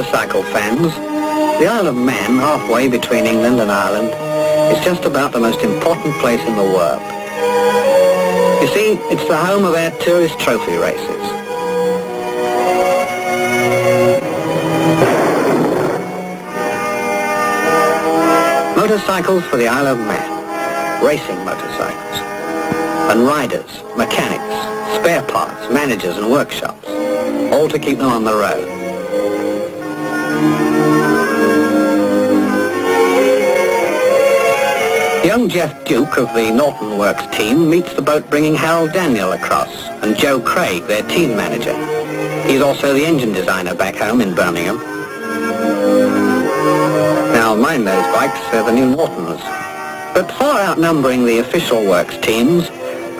motorcycle fans, the Isle of Man, halfway between England and Ireland, is just about the most important place in the world. You see, it's the home of our tourist trophy races. Motorcycles for the Isle of Man, racing motorcycles, and riders, mechanics, spare parts, managers and workshops, all to keep them on the road. Young Jeff Duke of the Norton Works team meets the boat bringing Harold Daniel across and Joe Craig, their team manager. He's also the engine designer back home in Birmingham. Now, mind those bikes, they're the new Nortons. But far outnumbering the official works teams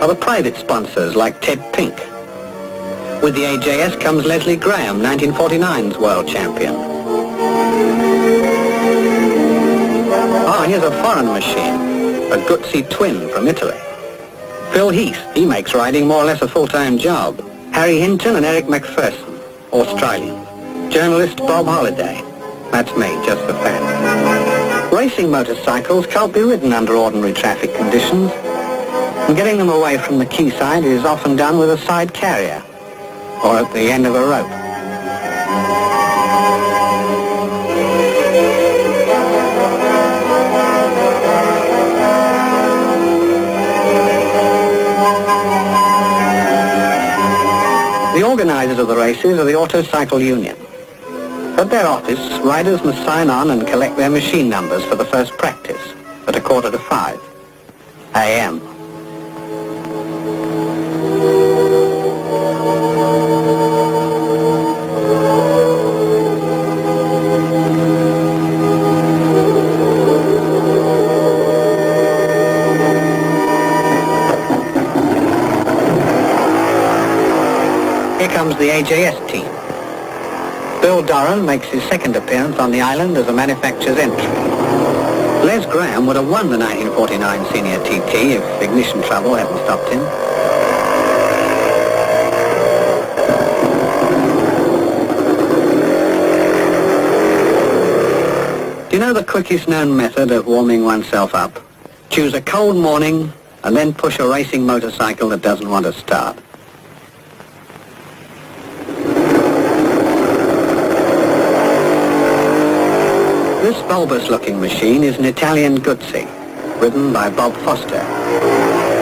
are the private sponsors like Ted Pink. With the AJS comes Leslie Graham, 1949's world champion. Oh, here's a foreign machine, a Guzzi twin from Italy. Phil Heath, he makes riding more or less a full-time job. Harry Hinton and Eric McPherson, Australian. Journalist Bob Holliday, that's me, just for fun. Racing motorcycles can't be ridden under ordinary traffic conditions, and getting them away from the quayside is often done with a side carrier, or at the end of a rope. The organisers of the races are the Autocycle Union. At their office, riders must sign on and collect their machine numbers for the first practice at 5:15 a.m. Here comes the AJS team. Bill Doran makes his second appearance on the island as a manufacturer's entry. Les Graham would have won the 1949 Senior TT if ignition trouble hadn't stopped him. Do you know the quickest known method of warming oneself up? Choose a cold morning and then push a racing motorcycle that doesn't want to start. This bulbous-looking machine is an Italian Guzzi, ridden by Bob Foster.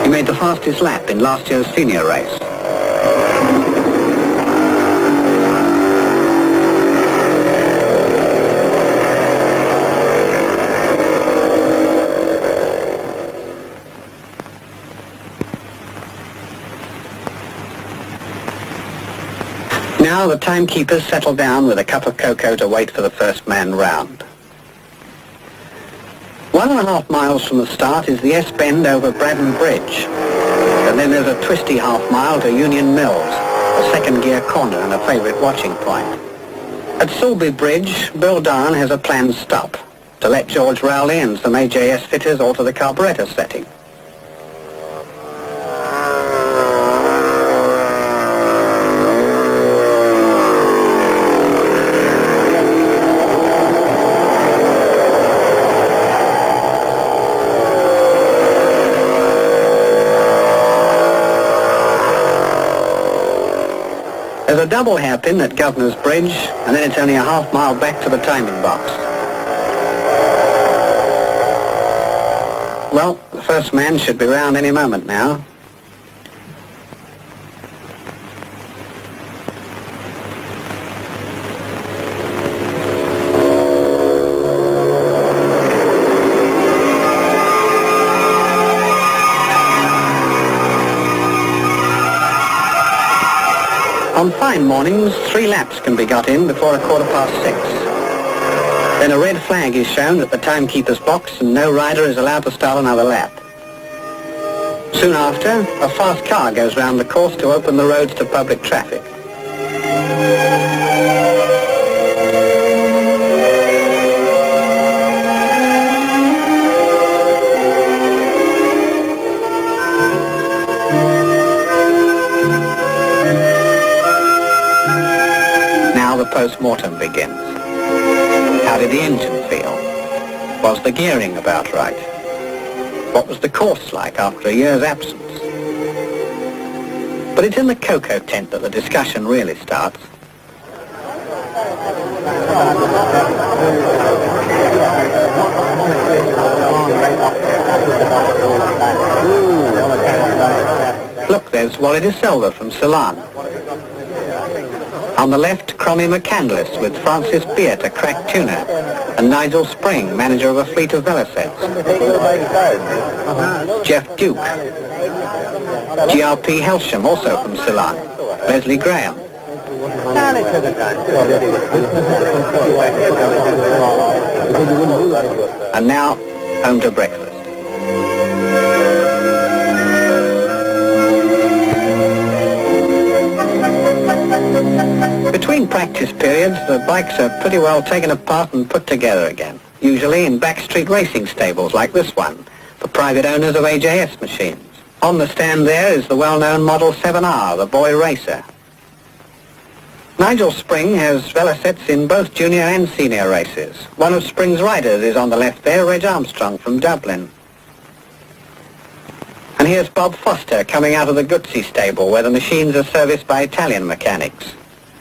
He made the fastest lap in last year's senior race. Now the timekeepers settle down with a cup of cocoa to wait for the first man round. 1.5 miles from the start is the S-bend over Braddon Bridge. And then there's a twisty half-mile to Union Mills, a second-gear corner and a favourite watching point. At Sulby Bridge, Bill Doran has a planned stop to let George Rowley and some AJS fitters alter the carburettor setting. There's a double hairpin at Governor's Bridge, and then it's only a half-mile back to the timing box. Well, the first man should be round any moment now. On fine mornings, 3 laps can be got in before 6:15. Then a red flag is shown at the timekeeper's box and no rider is allowed to start another lap. Soon after, a fast car goes round the course to open the roads to public traffic. Now the post-mortem begins. How did the engine feel? Was the gearing about right? What was the course like after a year's absence? But it's in the cocoa tent that the discussion really starts. Look, there's Wally de Silva from Ceylon. On the left, Cromie McCandless with Francis Beard, a crack tuner, and Nigel Spring, manager of a fleet of Velocets. Jeff Duke. GRP Helsham, also from Ceylon. Leslie Graham. And now, home to breakfast. Between practice periods, the bikes are pretty well taken apart and put together again, usually in backstreet racing stables like this one, for private owners of AJS machines. On the stand there is the well-known Model 7R, the boy racer. Nigel Spring has Velocets in both junior and senior races. One of Spring's riders is on the left there, Reg Armstrong from Dublin. And here's Bob Foster coming out of the Guzzi stable, where the machines are serviced by Italian mechanics.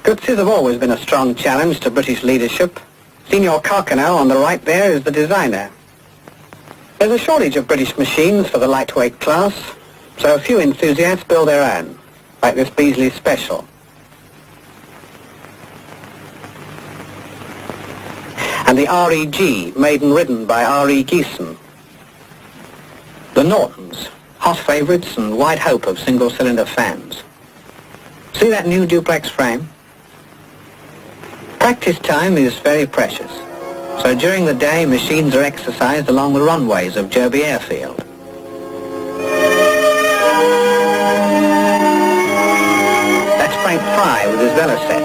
Guzzis have always been a strong challenge to British leadership. Signor Carcano on the right there is the designer. There's a shortage of British machines for the lightweight class, so a few enthusiasts build their own, like this Beasley Special. And the REG, maiden ridden by R.E. Geeson. The Nortons, hot favourites and white hope of single-cylinder fans. See that new duplex frame? Practice time is very precious, so during the day machines are exercised along the runways of Derby Airfield. That's Frank Fry with his Velocet,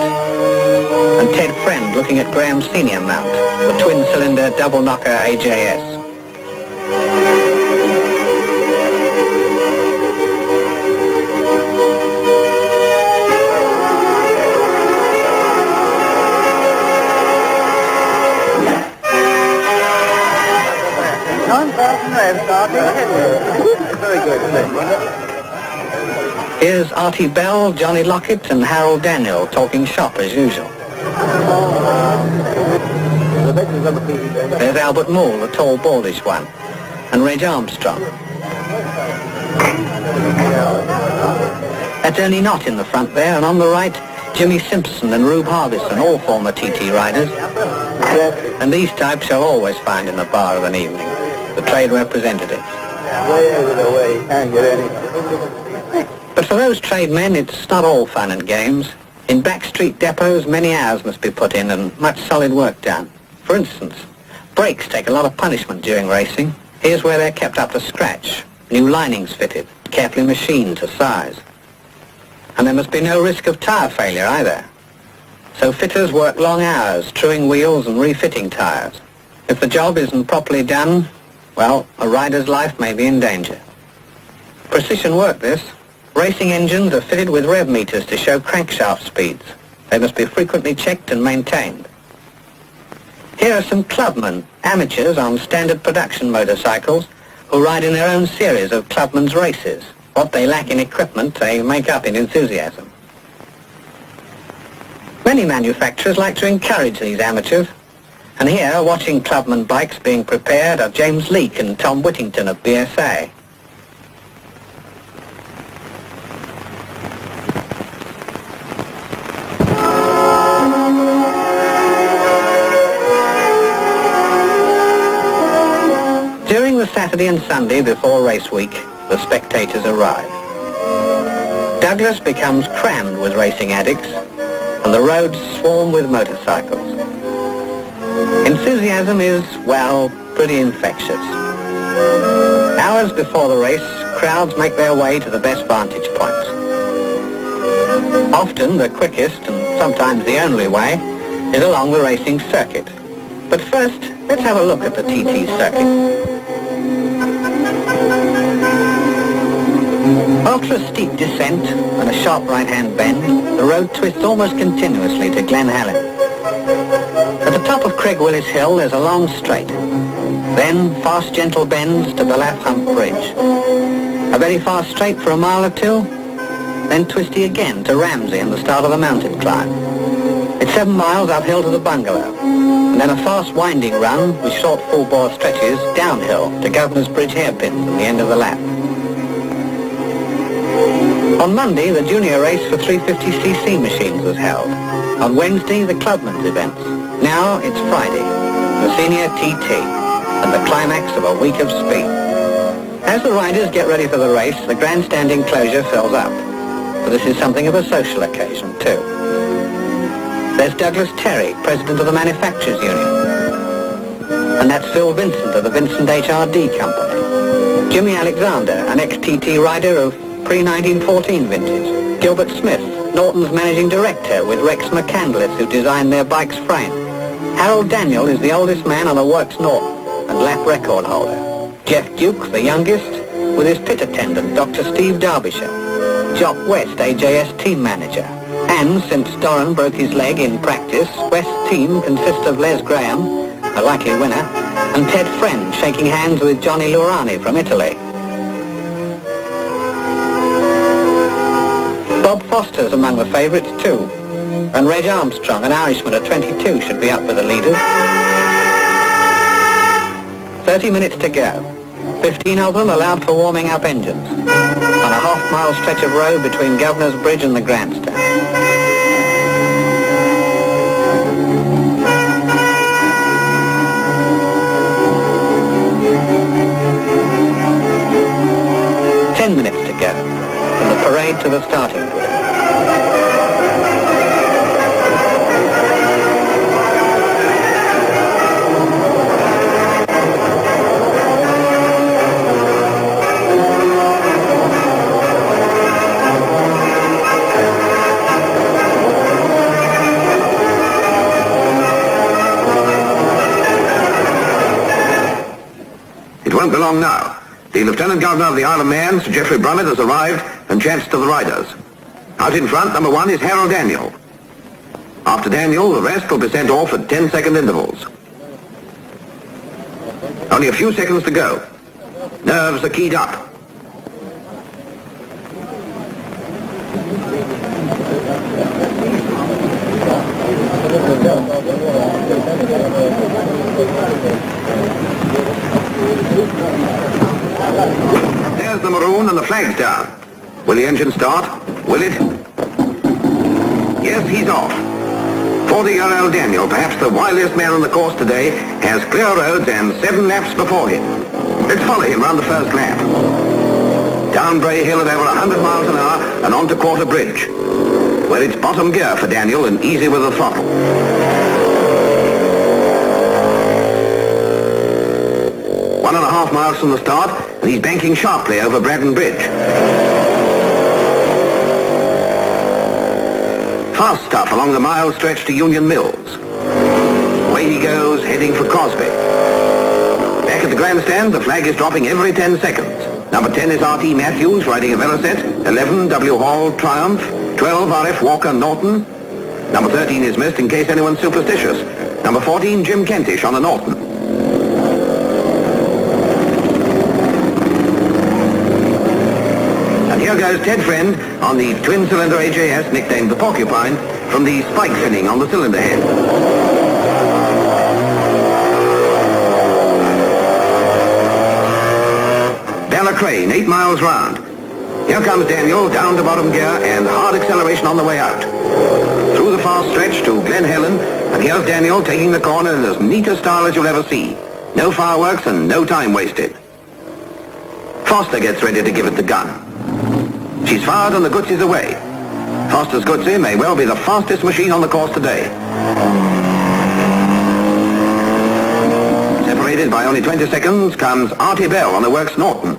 and Ted Friend looking at Graham's senior mount, the twin-cylinder double-knocker AJS. Here's Artie Bell, Johnny Lockett and Harold Daniel talking shop as usual. There's Albert Moore, the tall, baldish one, and Reg Armstrong. That's Ernie Knott in the front there, and on the right, Jimmy Simpson and Rube Harbison, all former TT riders. And these types you'll always find in the bar of an evening, the trade representatives. But for those trade men, it's not all fun and games. In backstreet depots, many hours must be put in and much solid work done. For instance, brakes take a lot of punishment during racing. Here's where they're kept up to scratch. New linings fitted, carefully machined to size. And there must be no risk of tyre failure either. So fitters work long hours, truing wheels and refitting tyres. If the job isn't properly done, well, a rider's life may be in danger. Precision work, this. Racing engines are fitted with rev meters to show crankshaft speeds. They must be frequently checked and maintained. Here are some clubmen, amateurs on standard production motorcycles, who ride in their own series of clubmen's races. What they lack in equipment, they make up in enthusiasm. Many manufacturers like to encourage these amateurs. And here, watching clubman bikes being prepared, are James Leake and Tom Whittington of BSA. During the Saturday and Sunday before race week, the spectators arrive. Douglas becomes crammed with racing addicts, and the roads swarm with motorcycles. Enthusiasm is, well, pretty infectious. Hours before the race, crowds make their way to the best vantage points. Often the quickest, and sometimes the only way, is along the racing circuit. But first, let's have a look at the TT circuit. After a steep descent and a sharp right-hand bend, the road twists almost continuously to Glen Helen. At the top of Craig Willis Hill, there's a long straight. Then fast, gentle bends to the Laff Hump Bridge. A very fast straight for a mile or two, then twisty again to Ramsey and the start of the mountain climb. It's 7 miles uphill to the bungalow, and then a fast winding run with short full-bore stretches downhill to Governor's Bridge hairpins and the end of the lap. On Monday, the junior race for 350cc machines was held. On Wednesday, the clubmen's events. Now it's Friday, the senior TT, and the climax of a week of speed. As the riders get ready for the race, the grandstand enclosure fills up. But this is something of a social occasion, too. There's Douglas Terry, president of the Manufacturers Union. And that's Phil Vincent of the Vincent HRD Company. Jimmy Alexander, an ex-TT rider of pre-1914 vintage. Gilbert Smith, Norton's managing director, with Rex McCandless, who designed their bike's frame. Harold Daniel is the oldest man on a Works Norton and lap record holder. Jeff Duke, the youngest, with his pit attendant, Dr. Steve Derbyshire. Jock West, AJS team manager. And since Doran broke his leg in practice, West's team consists of Les Graham, a likely winner, and Ted Friend, shaking hands with Johnny Lurani from Italy. Bob Foster's among the favourites too, and Reg Armstrong, an Irishman at 22, should be up with the leaders. 30 minutes to go. 15 of them allowed for warming up engines, on a half-mile stretch of road between Governor's Bridge and the grandstand. Minutes to go, from the parade to the starting grid. It won't be long now. The Lieutenant Governor of the Isle of Man, Sir Geoffrey Brummett, has arrived and chants to the riders. Out in front, number 1 is Harold Daniel. After Daniel, the rest will be sent off at 10-second intervals. Only a few seconds to go. Nerves are keyed up. There's the maroon and the flag's down. Will the engine start? Will it? Yes, he's off. 40-year-old Daniel, perhaps the wiliest man on the course today, has clear roads and 7 laps before him. Let's follow him round the first lap. Down Bray Hill at over 100 miles an hour and on to Quarter Bridge, where it's bottom gear for Daniel and easy with the throttle. One and a half miles from the start, and he's banking sharply over Braddon Bridge. Fast stuff along the mile stretch to Union Mills. Away he goes, heading for Crosby. Back at the grandstand, the flag is dropping every 10 seconds. Number 10 is R.T. Matthews, riding a Velocet. 11, W. Hall, Triumph. 12, R.F. Walker, Norton. Number 13 is missed in case anyone's superstitious. Number 14, Jim Kentish on a Norton. Here goes Ted Friend on the twin-cylinder AJS, nicknamed the Porcupine, from the spike finning on the cylinder head. Ballacrane, 8 miles round. Here comes Daniel, down to bottom gear, and hard acceleration on the way out. Through the fast stretch to Glen Helen, and here's Daniel taking the corner in as neat a style as you'll ever see. No fireworks and no time wasted. Foster gets ready to give it the gun. She's fired and the Goodsey's away. Foster's Goodsey may well be the fastest machine on the course today. Separated by only 20 seconds comes Artie Bell on the Works Norton.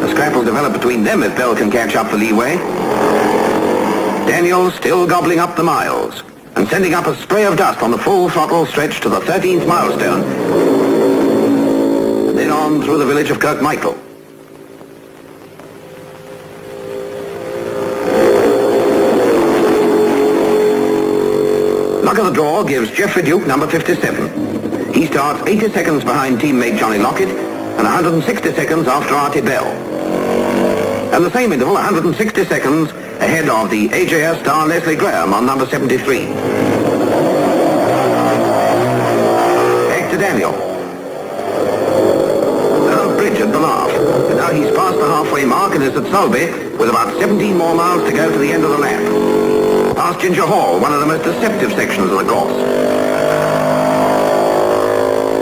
A scrap will develop between them if Bell can catch up the leeway. Daniel still gobbling up the miles and sending up a spray of dust on the full throttle stretch to the 13th milestone. Then on through the village of Kirkmichael. Luck of the draw gives Geoffrey Duke number 57. He starts 80 seconds behind teammate Johnny Lockett and 160 seconds after Artie Bell. And the same interval, 160 seconds ahead of the AJS star Leslie Graham on number 73. Back to Daniel. Bridge at Ballaugh. And now he's past the halfway mark and is at Sulby with about 17 more miles to go to the end of the lap. Past Ginger Hall, one of the most deceptive sections of the course.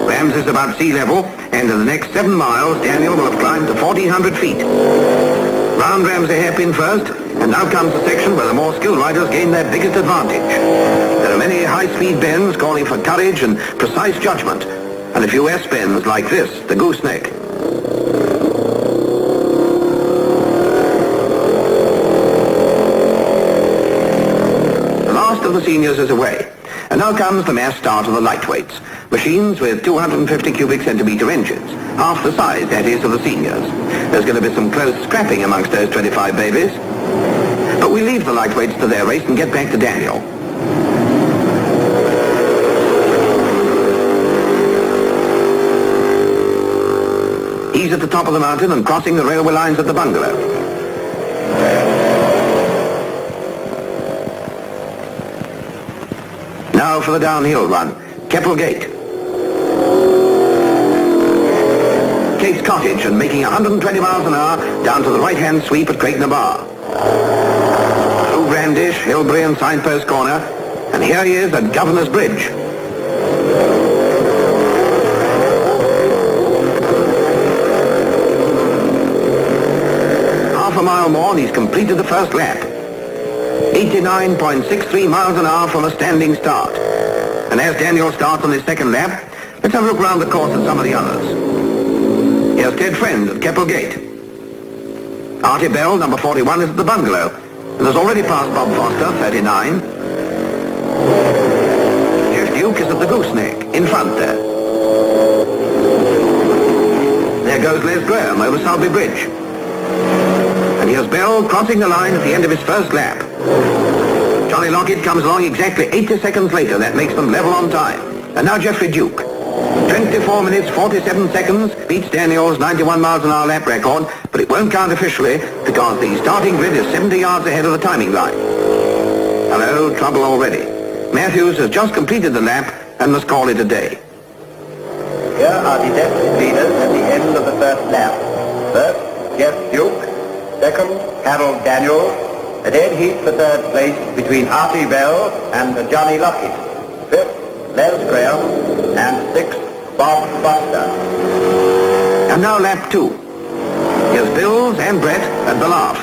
Rams is about sea level, and in the next 7 miles, Daniel will have climbed to 1,400 feet. Round Ramsey hairpin first, and now comes the section where the more skilled riders gain their biggest advantage. There are many high-speed bends calling for courage and precise judgment, and a few S-bends like this, the gooseneck. The last of the seniors is away, and now comes the mass start of the lightweights, machines with 250 cubic centimetre engines, half the size, that is, of the seniors. There's going to be some close scrapping amongst those 25 babies. But we leave the lightweights to their race and get back to Daniel. He's at the top of the mountain and crossing the railway lines at the bungalow. Now for the downhill run, Keppel Gate. Kate's Cottage and making 120 miles an hour down to the right-hand sweep at Creighton Bar. Through Brandish, Hillbury and Signpost Corner, and here he is at Governor's Bridge. Half a mile more and he's completed the first lap. 89.63 miles an hour from a standing start. And as Daniel starts on his second lap, let's have a look round the course at some of the others. Here's Ted Friend at Keppel Gate. Artie Bell, number 41, is at the bungalow, and has already passed Bob Foster, 39. Jeff Duke is at the gooseneck, in front there. There goes Les Graham over Sulby Bridge. And here's Bell crossing the line at the end of his first lap. Johnny Lockett comes along exactly 80 seconds later. That makes them level on time. And now Geoffrey Duke. 24 minutes, 47 seconds, beats Daniel's 91 miles an hour lap record, but it won't count officially because the starting grid is 70 yards ahead of the timing line. Hello, trouble already. Matthews has just completed the lap and must call it a day. Here are the depth leaders at the end of the first lap. First, Jeff Duke. Second, Harold Daniels. A dead heat for third place between Artie Bell and Johnny Lockett. Fifth, Les Graham. And sixth, Bob Foster. And now lap 2. Here's Bills and Brett at the laugh.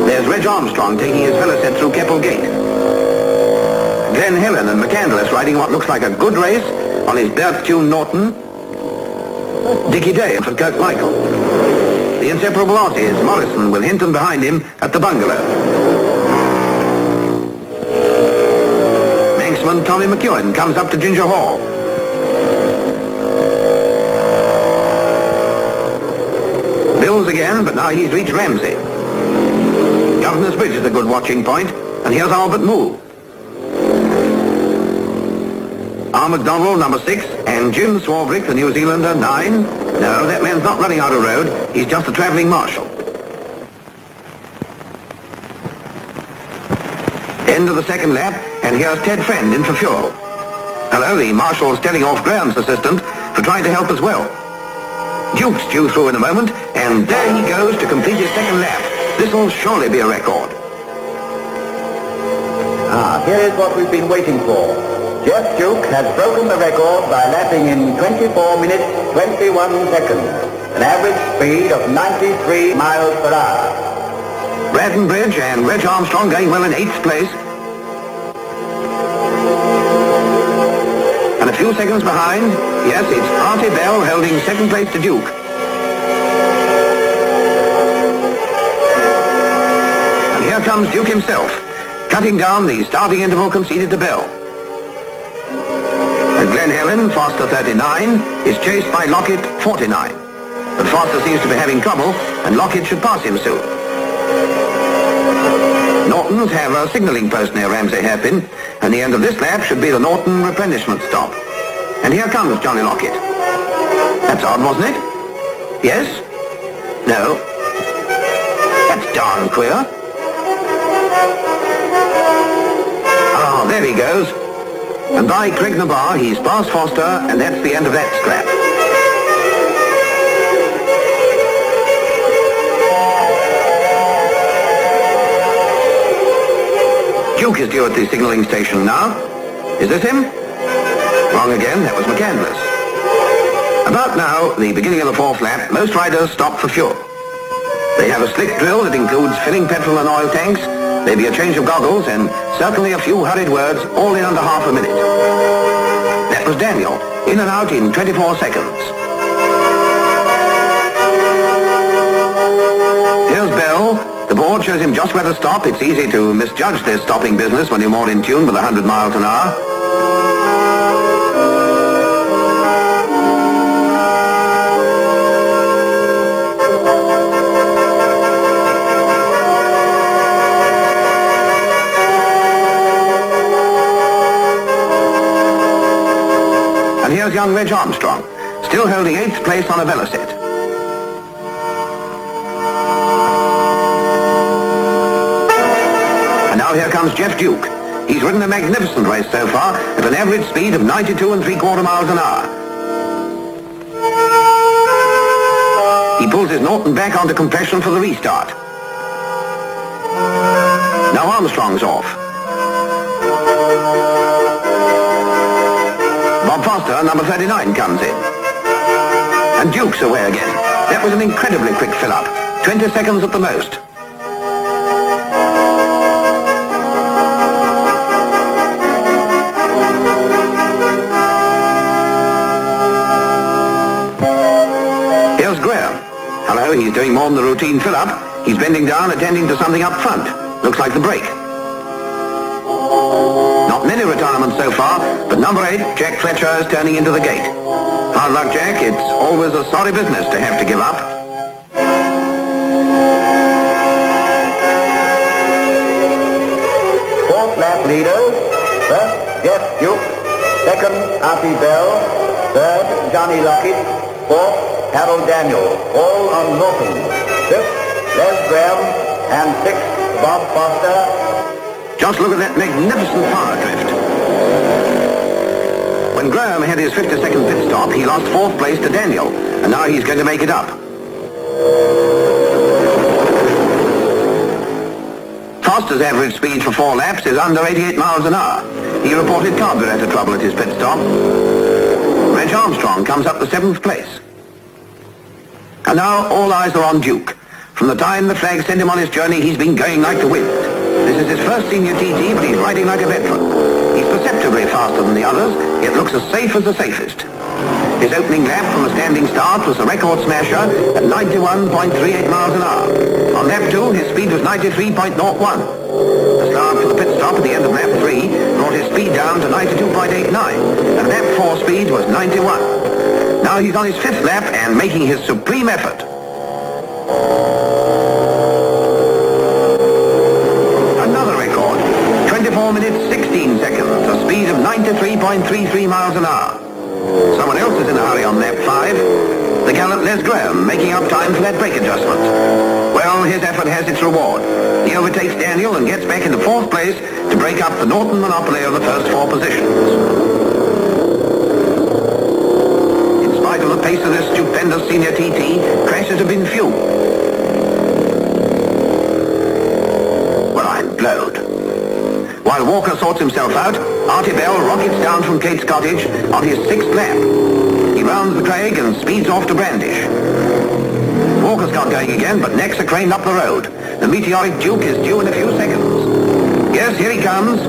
There's Reg Armstrong taking his velocette through Keppel Gate. Glenn Helen and McCandless riding what looks like a good race on his Bergtune Norton. Dickie Day for Kirk Michael. The inseparable Aussies, Morrison with Hinton behind him at the bungalow. Manxman Tommy McEwen comes up to Ginger Hall. Bills again, but now he's reached Ramsey. Governor's Bridge is a good watching point, and here's Albert Moore. R. McDonald, number 6, and Jim Swarbrick, the New Zealander, 9. No, that man's not running out of road. He's just a travelling marshal. End of the second lap, and here's Ted Friend in for fuel. Hello, the marshal's telling off Graham's assistant for trying to help as well. Duke's due through in a moment, and there he goes to complete his second lap. This'll surely be a record. Here is what we've been waiting for. Jeff Duke has broken the record by lapping in 24 minutes, 21 seconds, an average speed of 93 miles per hour. Braddon Bridge and Reg Armstrong going well in 8th place. And a few seconds behind, yes, it's Artie Bell holding 2nd place to Duke. And here comes Duke himself, cutting down the starting interval conceded to Bell. And Glenn Helen, Foster 39, is chased by Lockett 49. But Foster seems to be having trouble, and Lockett should pass him soon. Norton Nortons have a signalling post near Ramsey Hairpin, and the end of this lap should be the Norton replenishment stop. And here comes Johnny Lockett. That's odd, wasn't it? Yes? No? That's darn queer. Ah, there he goes. And by Craignabar, he's past Foster, and that's the end of that scrap. Duke is due at the signalling station now. Is this him? Wrong again, that was McCandless. About now, the beginning of the fourth lap, most riders stop for fuel. They have a slick drill that includes filling petrol and oil tanks, maybe a change of goggles, and certainly a few hurried words, all in under half a minute. That was Daniel, in and out in 24 seconds. Here's Bell. The board shows him just where to stop. It's easy to misjudge this stopping business when you're more in tune with 100 miles an hour. And here's young Reg Armstrong, still holding 8th place on a Velocet. Here comes Jeff Duke. He's ridden a magnificent race so far at an average speed of 92 3/4 miles an hour. He pulls his Norton back onto compression for the restart. Now Armstrong's off. Bob Foster, number 39, comes in. And Duke's away again. That was an incredibly quick fill-up. 20 seconds at the most. He's doing more than the routine fill-up. He's bending down, attending to something up front. Looks like the brake. Not many retirements so far, but number 8, Jack Fletcher, is turning into the gate. Hard luck, Jack. It's always a sorry business to have to give up. Fourth lap leaders. First, Jeff Duke. Second, Artie Bell. Third, Johnny Lockett. Fourth, Harold Daniel, all on Norton. Fifth, Les Graham, and sixth, Bob Foster. Just look at that magnificent power drift. When Graham had his 52nd pit stop, he lost 4th place to Daniel, and now he's going to make it up. Foster's average speed for 4 laps is under 88 miles an hour. He reported carburetor trouble at his pit stop. Reg Armstrong comes up to 7th place. And now all eyes are on Duke. From the time the flag sent him on his journey, he's been going like the wind. This is his first senior TT, but he's riding like a veteran. He's perceptibly faster than the others, yet looks as safe as the safest. His opening lap from a standing start was a record smasher at 91.38 miles an hour. On lap 2, his speed was 93.01. The start for the pit stop at the end of lap 3 brought his speed down to 92.89, and lap 4 speed was 91. Now he's on his 5th lap and making his supreme effort. Another record, 24 minutes 16 seconds, a speed of 93.33 miles an hour. Someone else is in a hurry on lap 5. The gallant Les Graham making up time for that brake adjustment. Well, his effort has its reward. He overtakes Daniel and gets back into 4th place to break up the Norton monopoly of the first 4 positions. Of the pace of this stupendous senior TT, crashes have been few. Well, I'm blowed. While Walker sorts himself out, Artie Bell rockets down from Kate's Cottage on his 6th lap. He rounds the Craig and speeds off to Brandish. Walker's got going again, but necks are craned up the road. The meteoric Duke is due in a few seconds. Yes, here he comes.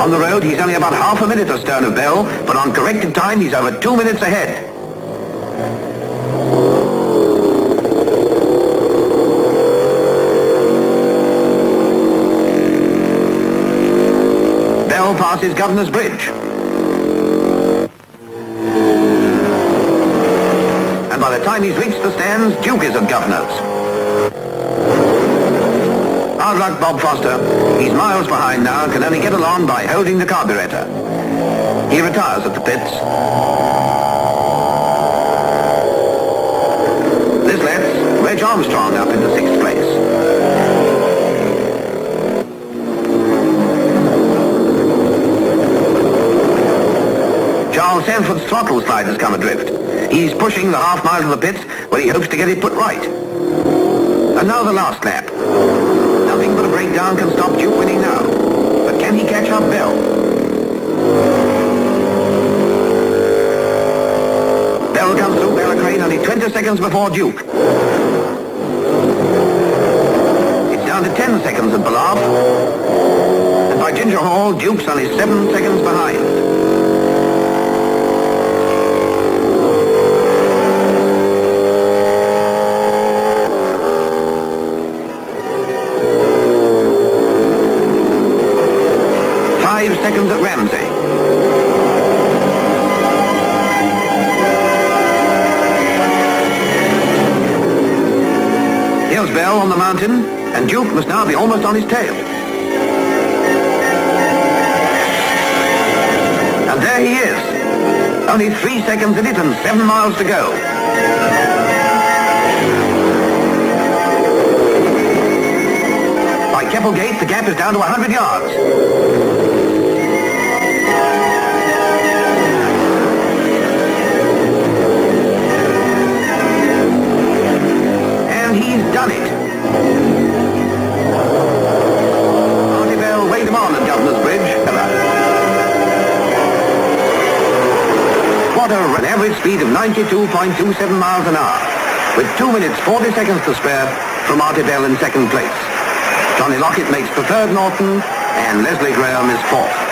On the road, he's only about half a minute astern of Bell, but on corrected time, he's over 2 minutes ahead. Passes Governor's Bridge. And by the time he's reached the stands, Duke is at Governor's. Hard luck, Bob Foster. He's miles behind now and can only get along by holding the carburetor. He retires at the pits. This lets Reg Armstrong up into 6th place. Charles Sanford's throttle slide has come adrift. He's pushing the half mile to the pits where he hopes to get it put right. And now the last lap. Nothing but a breakdown can stop Duke winning now. But can he catch up Bell? Bell comes through Bellacrane only 20 seconds before Duke. It's down to 10 seconds at Balaf. And by Ginger Hall, Duke's only 7 seconds behind. Seconds at Ramsey. Here's Bell on the mountain, and Duke must now be almost on his tail. And there he is. Only 3 seconds in it and 7 miles to go. By Keppelgate, the gap is down to 100 yards. He's done it. Artie Bell waved him on at Governor's Bridge. What an average speed of 92.27 miles an hour, with 2 minutes 40 seconds to spare from Artie Bell in 2nd place. Johnny Lockett makes the 3rd Norton, and Leslie Graham is 4th.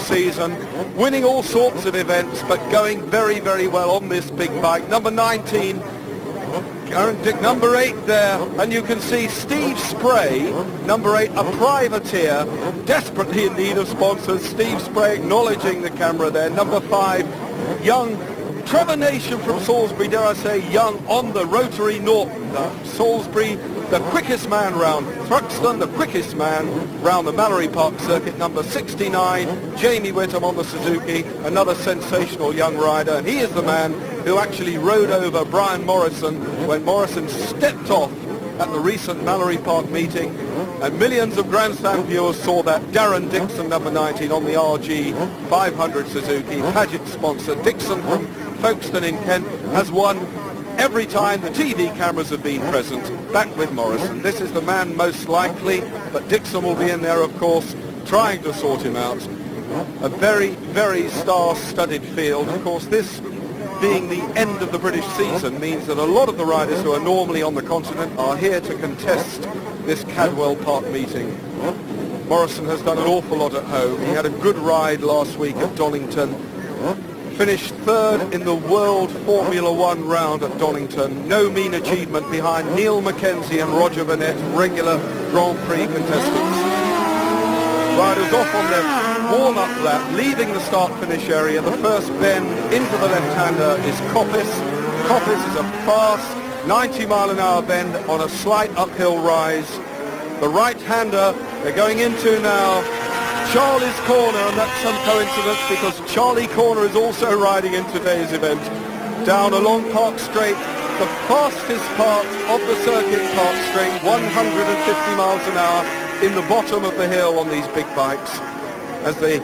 Season, winning all sorts of events, but going very, very well on this big bike. Number 19, Aaron Dick, number 8 there, and you can see Steve Spray, number 8, a privateer, desperately in need of sponsors. Steve Spray acknowledging the camera there. Number 5, young Trevor Nation from Salisbury, dare I say, young on the Rotary Norton. Salisbury, the quickest man round. Thruxton, the quickest man round the Mallory Park circuit. Number 69, Jamie Whittam on the Suzuki, another sensational young rider. And he is the man who actually rode over Brian Morrison when Morrison stepped off at the recent Mallory Park meeting. And millions of grandstand viewers saw that. Darren Dixon, number 19, on the RG 500 Suzuki, Paget sponsor. Dixon from Folkestone in Kent has won every time the TV cameras have been present, back with Morrison. This is the man most likely, but Dixon will be in there, of course, trying to sort him out. A very, very star-studded field. Of course, this being the end of the British season means that a lot of the riders who are normally on the continent are here to contest this Cadwell Park meeting. Morrison has done an awful lot at home. He had a good ride last week at Donington. Finished 3rd in the World Formula One round at Donington. No mean achievement behind Neil Mackenzie and Roger Burnett, regular Grand Prix contestants. Riders off on their warm-up lap, leaving the start-finish area. The first bend into the left-hander is Coppice. Coppice is a fast 90-mile-an-hour bend on a slight uphill rise. The right-hander they're going into now, Charlie's Corner, and that's some coincidence because Charlie Corner is also riding in today's event. Down along Park Straight, the fastest part of the circuit Park Straight, 150 miles an hour in the bottom of the hill on these big bikes. As they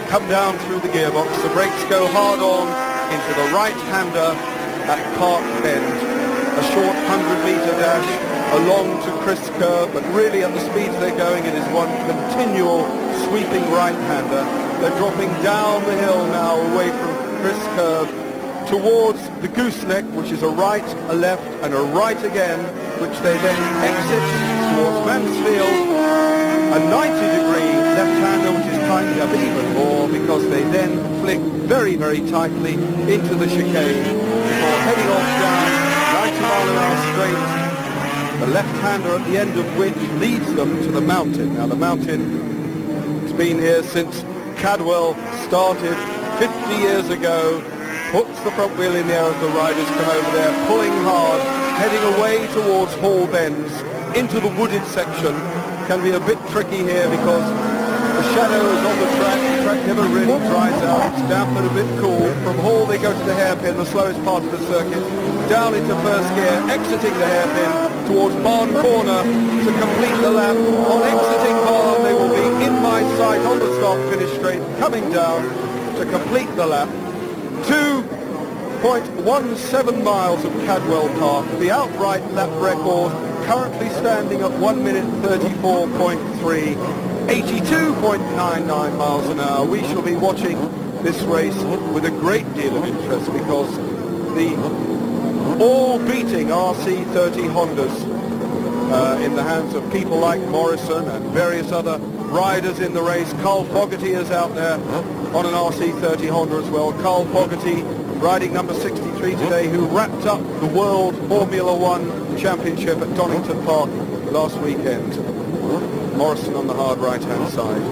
come down through the gearbox, the brakes go hard on into the right-hander at Park Bend. A short 100-meter dash along to Chris Kerr, but really at the speeds they're going, it is one continual sweeping right-hander. They're dropping down the hill now away from Chris Curve towards the gooseneck, which is a right, a left, and a right again, which they then exit towards Mansfield, a 90-degree left-hander, which is tightening up even more because they then flick very, very tightly into the chicane before heading off down 90-mile-an-hour straight, the left-hander at the end of which leads them to the mountain. Now, the mountain has been here since Cadwell started 50 years ago, puts the front wheel in the air as the riders come over there, pulling hard, heading away towards Hall Bends, into the wooded section. Can be a bit tricky here because the shadow is on the track never really dries out, it's damp and a bit cool. From Hall they go to the hairpin, the slowest part of the circuit, down into first gear, exiting the hairpin towards Barn Corner to complete the lap. On exiting Barn they will be in my sight on the start-finish straight, coming down to complete the lap. 2.17 miles of Cadwell Park, the outright lap record currently standing at 1 minute 34.3, 82.99 miles an hour. We shall be watching this race with a great deal of interest because the all-beating RC30 Hondas in the hands of people like Morrison and various other riders in the race. Carl Fogarty is out there on an RC30 Honda as well. Carl Fogarty riding number 63 today, who wrapped up the World Formula One Championship at Donington Park last weekend. Morrison on the hard right-hand side.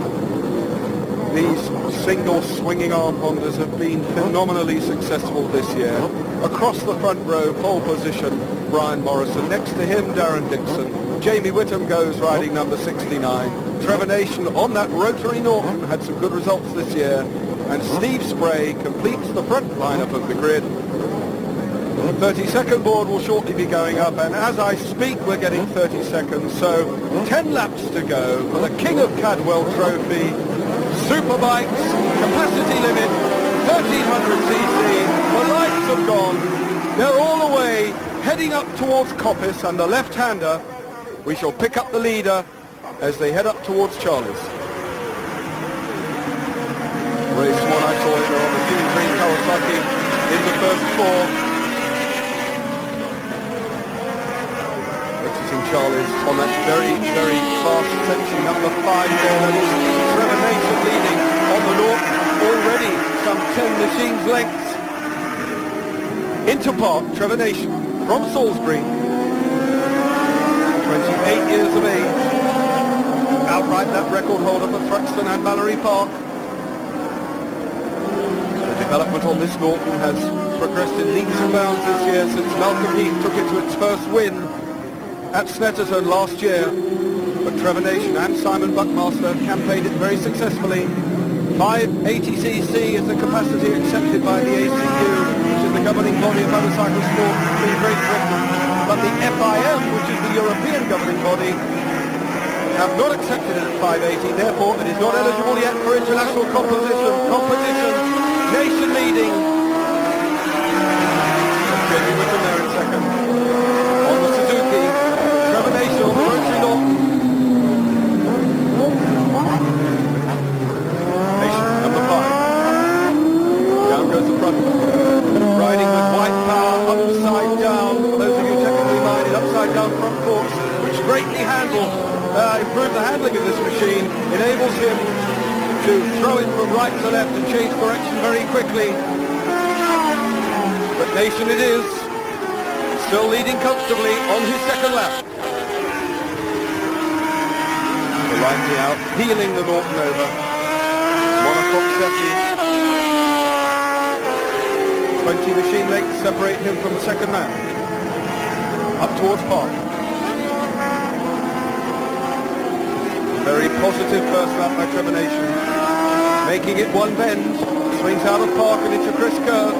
These single swinging arm Hondas have been phenomenally successful this year. Across the front row, pole position, Brian Morrison. Next to him, Darren Dixon. Jamie Whittam goes riding number 69. Trevor Nation on that rotary Norton had some good results this year. And Steve Spray completes the front lineup of the grid. The 30-second board will shortly be going up, and as I speak we're getting 30 seconds, so 10 laps to go for the King of Cadwell Trophy. Superbikes, capacity limit, 1300cc, the lights have gone, they're all away, heading up towards Coppice, and the left-hander, we shall pick up the leader as they head up towards Charlie's. Race 1 I saw here on the Team Green Kawasaki in the first four. Exiting Charlie's on that very, very fast section, number 5 there. That is Trevor Nation leading on the north, already some 10 machines lengths. Into Park, Trevor Nation from Salisbury, 28 years of age, outright lap record holder for Thruxton and Mallory Park. Development on this Norton has progressed in leaps and bounds this year since Malcolm Heath took it to its first win at Snetterton last year. But Trevor Nation and Simon Buckmaster campaigned it very successfully. 580cc is the capacity accepted by the ACU, which is the governing body of motorcycle sport in Great Britain. But the FIM, which is the European governing body, have not accepted it at 580, therefore it is not eligible yet for international competition. Nation leading. Jamie Whittam there in second. On the Suzuki, Trevor Nation on the rotary Norton. Nation, number 5. Down goes the front. Riding with white power, upside down. For those of you technically minded, upside down front forks, which greatly improve the handling of this machine, enables him to throw it from right to left and change direction very quickly. But Nation it is, still leading comfortably on his second lap. The lightning out, heeling the Norton over. 1 o'clock 70. 20 machine lengths separate him from the second man. Up towards Park. Very positive first lap by Trevor Nation. Making it one bend. Swings out of Park and into Chris Kerr.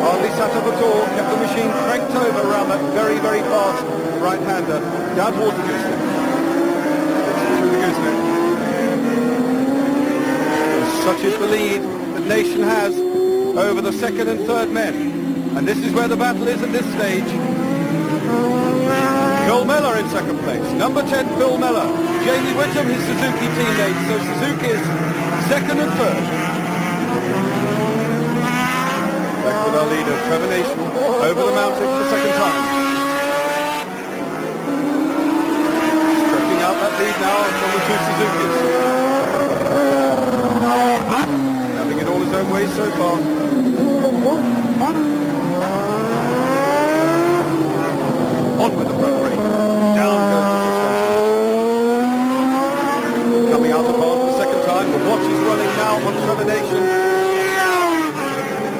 Hardly sat up at all. Kept the machine cranked over around that very, very fast right-hander. Down towards the gooseneck. Through the gooseneck. Such is the lead that Nation has over the second and third men. And this is where the battle is at this stage. Phil Mellor in second place. Number 10, Phil Mellor. Jamie Whittam, his Suzuki teammate. So Suzuki's second and third. our leader, Trevor Nation, over the mountain for the second time. Stretching out that lead now from the two Suzukis. Having it all his own way so far. On with the front brake. Down goes the suspension. Coming out of the barn for the second time. The watch is running now on Trevor Nation.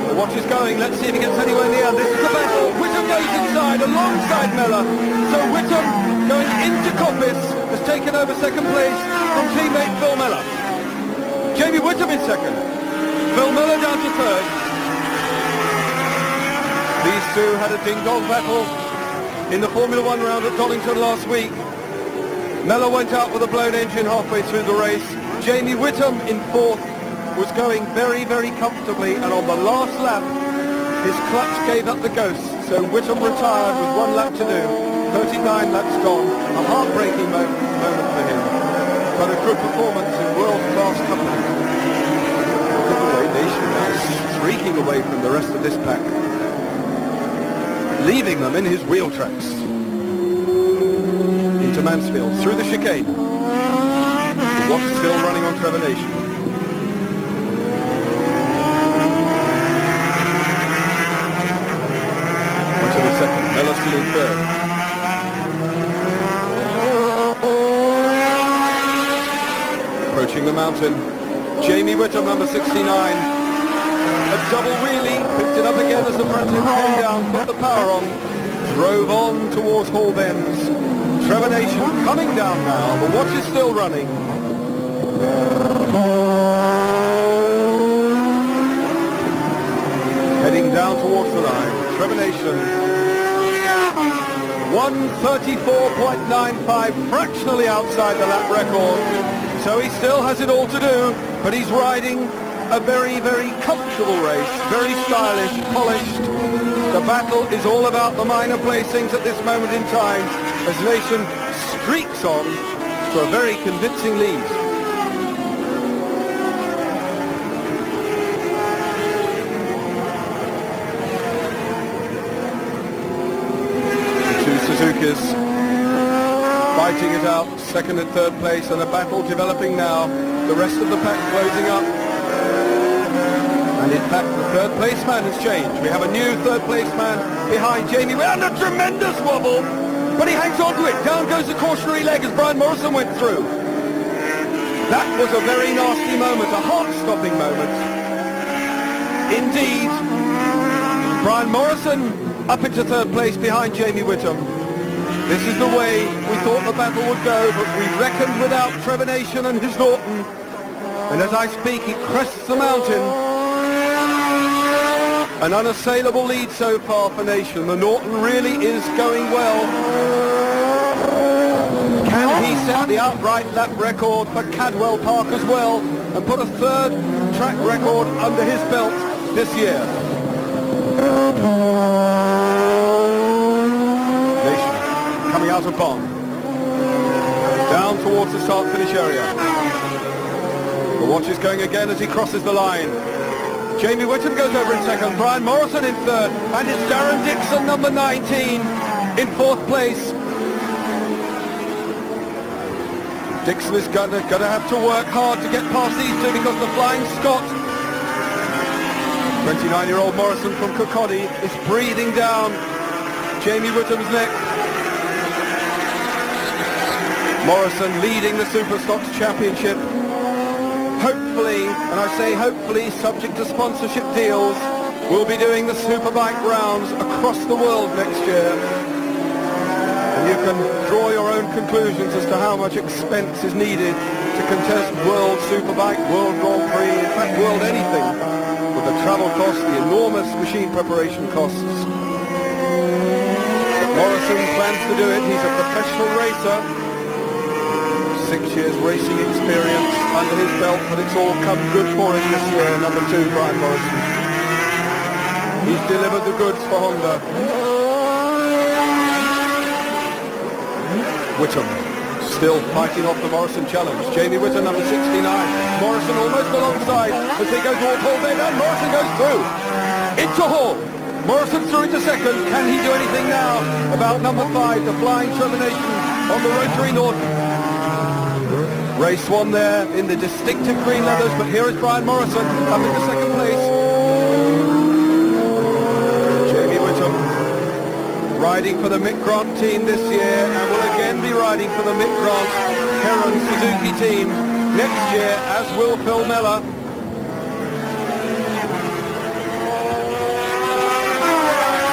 The watch is going. Let's see if he gets anywhere near. This is the battle. Whittam goes inside alongside Mellor. So Whittam going into Coppice has taken over second place from teammate Phil Mellor. Jamie Whittam in second. Phil Mellor down to third. These two had a ding-dong battle in the Formula One round at Donington last week. Mellor went out with a blown engine halfway through the race. Jamie Whittam in fourth was going very, very comfortably, and on the last lap his clutch gave up the ghost, so Whittam retired with 1 lap to do. 39 laps gone, a heartbreaking moment for him, but a good performance in world-class company. Look at the way Nation now streaking away from the rest of this pack, leaving them in his wheel tracks. Into Mansfield, through the chicane. The watch still running on Trevor Nation. Into the second, Mellor still in third. Approaching the mountain, Jamie Whittam, number 69. A double wheelie, picked it up again as the front end came down, put the power on, drove on towards Hall Bends. Trevor Nation coming down now, the watch is still running. Heading down towards the line, Trevor Nation. 1:34.95, fractionally outside the lap record. So he still has it all to do, but he's riding a very, very comfortable race, very stylish, polished. The battle is all about the minor placings at this moment in time as Nation streaks on to a very convincing lead. The two Suzukis fighting it out, second and third place, and a battle developing now. The rest of the pack closing up. And in fact, the third place man has changed. We have a new third place man behind Jamie, and a tremendous wobble, but he hangs on to it. Down goes the cautionary leg as Brian Morrison went through. That was a very nasty moment, a heart-stopping moment. Indeed, Brian Morrison up into third place behind Jamie Whittam. This is the way we thought the battle would go, but we reckoned without Trevor Nation and his Norton. And as I speak, he crests the mountain. An unassailable lead so far for Nation. The Norton really is going well. Can he set the outright lap record for Cadwell Park as well and put a third track record under his belt this year? Nation coming out of Bond. Down towards the start-finish area. The watch is going again as he crosses the line. Jamie Whittam goes over in second, Brian Morrison in third, and it's Darren Dixon, number 19, in fourth place. Dixon is gonna have to work hard to get past these two because the Flying Scot, 29-year-old Morrison from Kirkcaldy, is breathing down Jamie Whittam's neck. Morrison leading the Superstocks Championship. Hopefully, and I say hopefully, subject to sponsorship deals, we'll be doing the Superbike rounds across the world next year. And you can draw your own conclusions as to how much expense is needed to contest World Superbike, World Grand Prix, in fact World anything, with the travel costs, the enormous machine preparation costs. But Morrison plans to do it. He's a professional racer. 6 years racing experience under his belt, but it's all come good for him this year. Number 2, Brian Morrison. He's delivered the goods for Honda. Whittam Still fighting off the Morrison challenge. Jamie Whittam, number 69. Morrison almost alongside as they go towards Hall Bend, and Morrison goes through. Into Hall. Morrison through into second. Can he do anything now about number 5, the Flying Termination on the Rotary Norton? Ray Swan there in the distinctive green leathers, but here is Brian Morrison up into second place. Jamie Whittam riding for the Mick Grant team this year and will again be riding for the Mick Grant Heron Suzuki team next year, as will Phil Mellor.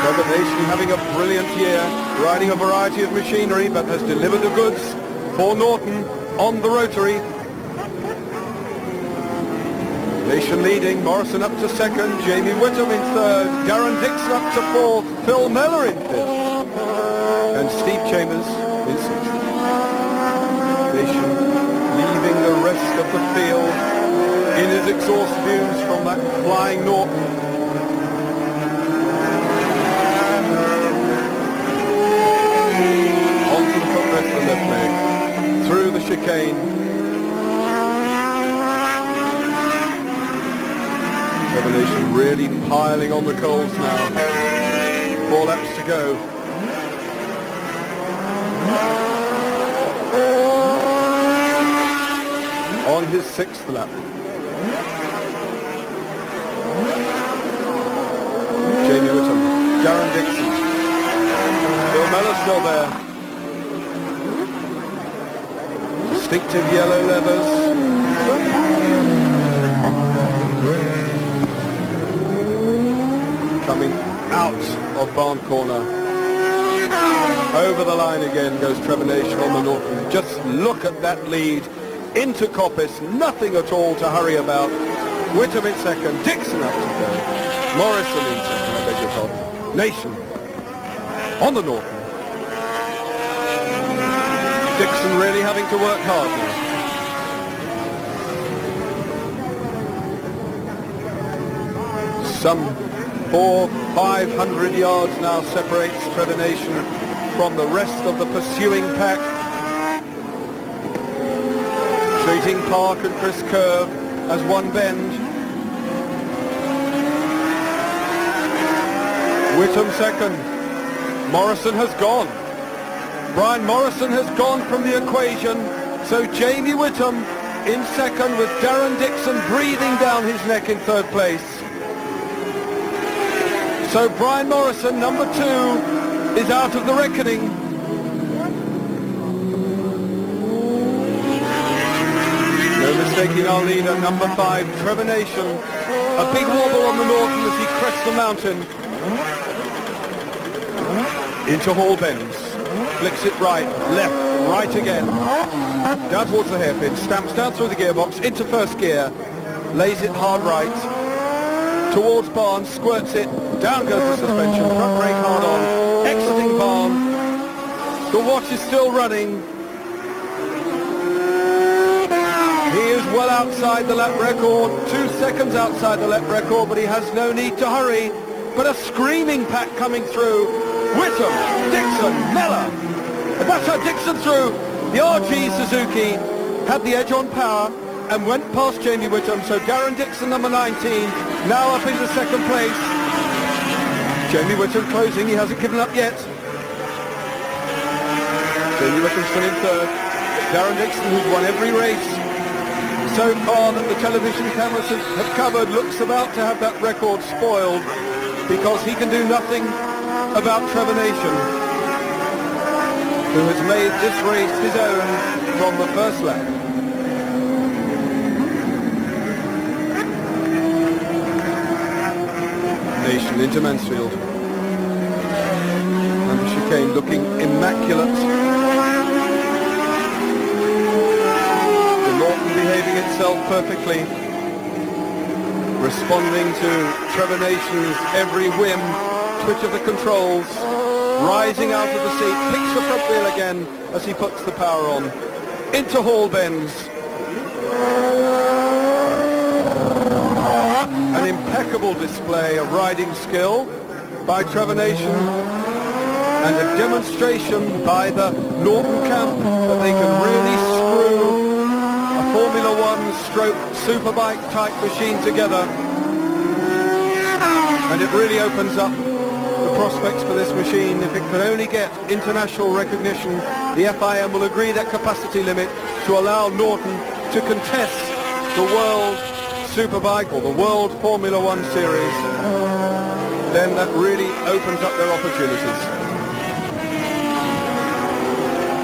Combination having a brilliant year, riding a variety of machinery, but has delivered the goods for Norton on the Rotary. Nation leading, Morrison up to second, Jamie Whittam in third, Darren Dixon up to fourth, Phil Mellor in fifth, and Steve Chambers in sixth. Nation leaving the rest of the field in his exhaust fumes from that flying Norton. Onto the footrest of the left leg, through the chicane. Revelation really piling on the coals now. 4 laps to go. On his 6th lap. Jamie Whittam, Darren Dixon, Phil Mellor still there. Distinctive yellow leathers. Coming out of Barn Corner. Over the line again goes Trevor Nation on the Norton. Just look at that lead into Coppice. Nothing at all to hurry about. Whittam in second. Dixon up to third. Morrison in second, I beg your pardon. Nation on the Norton. Dixon really having to work hard now. Some 400-500 yards now separates Trevor Nation from the rest of the pursuing pack. Treating Park and Chris Curve as one bend. Whittam second. Morrison has gone. Brian Morrison has gone from the equation. So Jamie Whittam in second with Darren Dixon breathing down his neck in third place. So Brian Morrison, number 2, is out of the reckoning. No mistaking our leader, number 5, Trevor Nation. A big wobble on the Norton as he crests the mountain. Into Hall Bends. Flicks it right, left, right again. Down towards the hairpin, stamps down through the gearbox, into first gear. Lays it hard right. Towards Barn, squirts it. Down goes the suspension, front brake hard on. Exiting Barn. The watch is still running. He is well outside the lap record, 2 seconds outside the lap record, but he has no need to hurry. But a screaming pack coming through. Whittam, Dixon, Mellor. And that's how Dixon through. The RG Suzuki had the edge on power and went past Jamie Whittam. So Darren Dixon, number 19, now up into second place. Jamie Whittam closing, he hasn't given up yet. Jamie Whittam still in third. Darren Dixon, who's won every race so far that the television cameras have covered, looks about to have that record spoiled because he can do nothing about Trevor Nation, who has made this race his own from the first lap. Nation into Mansfield. And the chicane looking immaculate. The Norton behaving itself perfectly. Responding to Trevor Nation's every whim, twitch of the controls. Rising out of the seat, picks the front wheel again as he puts the power on. Into Hall Bends. An impeccable display of riding skill by Trevor Nation. and a demonstration by the Norton camp that they can really screw a Formula One stroke superbike type machine together, and it really opens up the prospects for this machine. If it can only get international recognition, the FIM will agree that capacity limit to allow Norton to contest the World Superbike or the World Formula One Series. Then that really opens up their opportunities.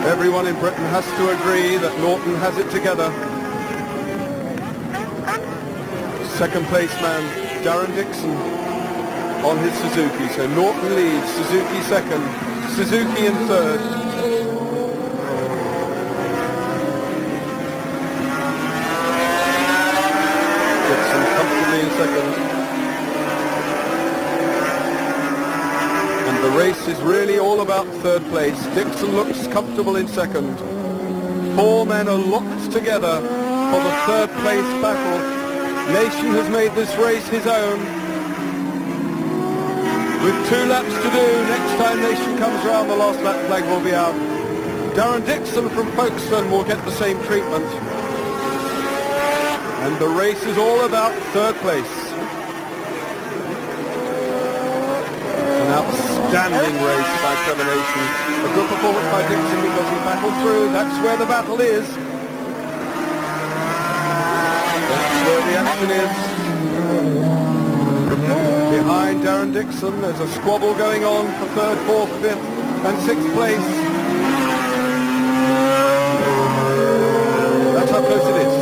Everyone in Britain has to agree that Norton has it together. Second place man Darren Dixon on his Suzuki. So Norton leads, Suzuki second, Suzuki in third. Dixon comfortably in second. And the race is really all about third place. Dixon looks comfortable in second. Four men are locked together for the third place battle. Nation has made this race his own. With 2 laps to do, next time Nation comes round, the last lap flag will be out. Darren Dixon from Folkestone will get the same treatment. And the race is all about third place. An outstanding race by Trevor Nation. A good performance by Dixon because he battled through. That's where the battle is. That's where the action is. Behind Darren Dixon, there's a squabble going on for third, fourth, fifth, and sixth place. That's how close it is.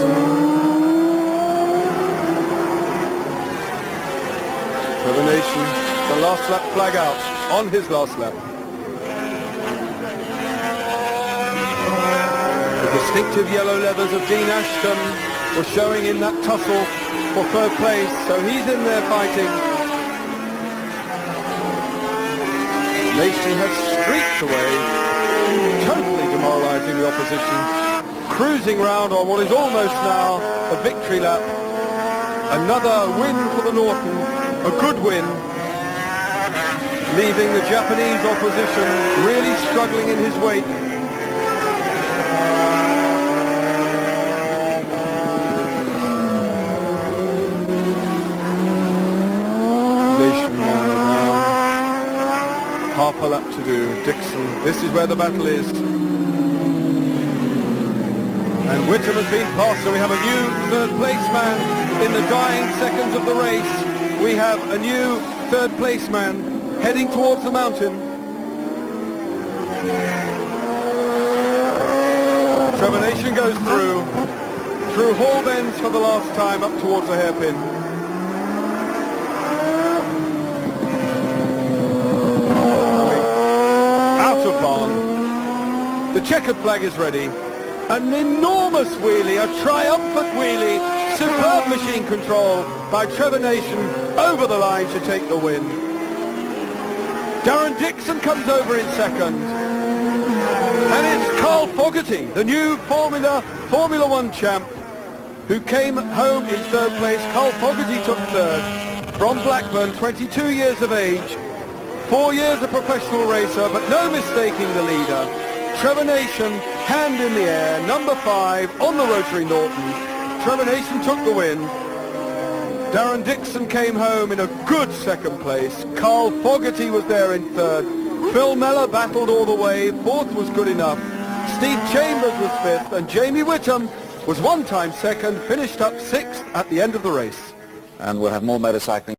Trevor Nation, the last lap flag out, on his last lap. The distinctive yellow leathers of Dean Ashton were showing in that tussle for third place, so he's in there fighting. Nation has streaked away, totally demoralising the opposition, cruising round on what is almost now a victory lap. Another win for the Norton, a good win, leaving the Japanese opposition really struggling in his wake. Nation now. Half a lap to do. Dixon, this is where the battle is. And Whittam has been passed, so we have a new third place man in the dying seconds of the race. We have a new third place man heading towards the mountain. Trevor Nation goes through Hall Bends for the last time up towards the hairpin. The checkered flag is ready. An enormous wheelie, a triumphant wheelie, superb machine control by Trevor Nation over the line to take the win. Darren Dixon comes over in second. And it's Carl Fogarty, the new Formula One champ, who came home in third place. Carl Fogarty took third from Blackburn, 22 years of age, 4 years a professional racer, but no mistaking the leader. Trevor Nation, hand in the air, number 5 on the Rotary Norton. Trevor Nation took the win. Darren Dixon came home in a good second place. Carl Fogarty was there in third. Phil Mellor battled all the way. Fourth was good enough. Steve Chambers was fifth, and Jamie Whittam was one time second, finished up sixth at the end of the race. And we'll have more motorcycling.